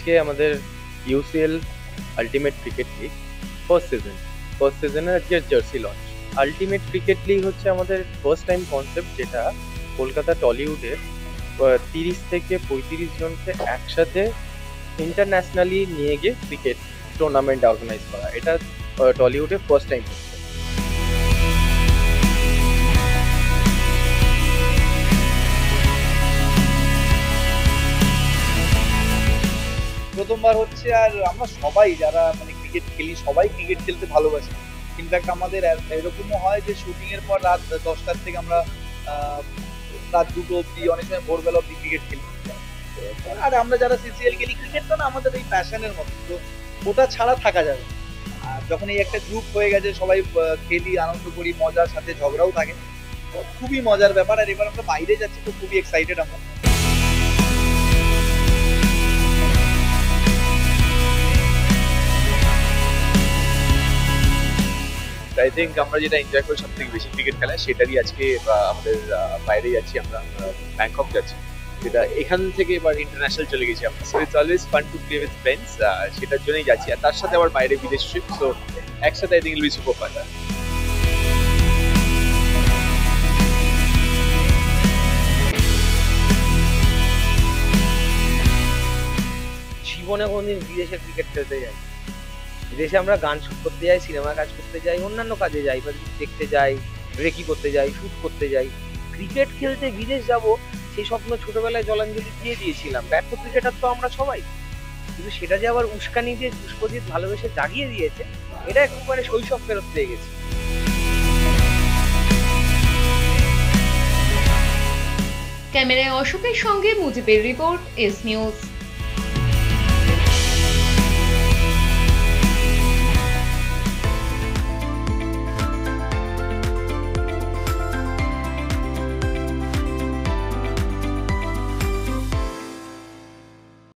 আজকে আমাদের UCL ultimate cricket league first সিজনের আজকে jersey launch. Ultimate cricket league হচ্ছে আমাদের ফার্স্ট টাইম কনসেপ্ট, যেটা কলকাতা টলিউডের 30 থেকে 35 জনকে একসাথে ইন্টারন্যাশনালি নিয়ে গিয়ে ক্রিকেট টুর্নামেন্ট অর্গানাইজ করা। এটা টলিউডে ফার্স্ট টাইম হচ্ছে। প্রথমবার হচ্ছে। আর আমরা সবাই যারা মানে ক্রিকেট খেলি সবাই ক্রিকেট খেলতে ভালোবাসি। ইনফ্যাক্ট আমাদের এরকমও হয় যে শুটিং এর পর রাত 10টার থেকে আমরা আহ, রাত 2টো অব্দি, অনেক সময় ভোরবেলা অব্দি ক্রিকেট খেলি। আর আমরা যারা সিসিএল খেলি, ক্রিকেটটা না আমাদের এই প্যাশনের মতো, তো ওটা ছাড়া থাকা যাবে না। আর যখন এই একটা গ্রুপ হয়ে গেছে, সবাই খেলি, আনন্দ করি, মজার সাথে ঝগড়াও থাকে, তো খুবই মজার ব্যাপার। আর এবার আমরা বাইরে যাচ্ছি, তো খুবই এক্সাইটেড আমরা। আই থিঙ্ক আমরা যেটা এনজয় করি সব থেকে বেশি ক্রিকেট খেলা, সেটারই আজকে আমাদের বাইরে যাচ্ছি আমরা, ব্যাংকক যাচ্ছি, যেটা এখান থেকে এবার ইন্টারন্যাশনাল চলে গেছি আমরা। So it's always fun to play with friends, সেটার জন্যই যাচ্ছি। আর তার সাথে আবার বাইরে বিদেশ ট্রিপ, সো একসাথে I think will be super fun. জীবনে কোনদিন বিদেশে ক্রিকেট খেলতে যাই। বিদেশে আমরা গান শুট করতে যাই, সিনেমা কাজ করতে যাই, অন্যান্য কাজে যাই, বা দেখতে যাই, রেকি করতে যাই, শুট করতে যাই। ক্রিকেট খেলতে বিদেশ যাব, সেই স্বপ্ন ছোটবেলায় জলাঞ্জলি দিয়ে দিয়েছিলাম। ব্যর্থ ক্রিকেটার তো আমরা সবাই, কিন্তু সেটা যে আবার উস্কানি দিয়ে পুষ্পজিৎ ভালোবেসে জাগিয়ে দিয়েছে, এটা একেবারে শৈশব ফেরত পেয়ে গেছে। ক্যামেরায় অশোকের সঙ্গে মুজিবের রিপোর্ট, এস নিউজ।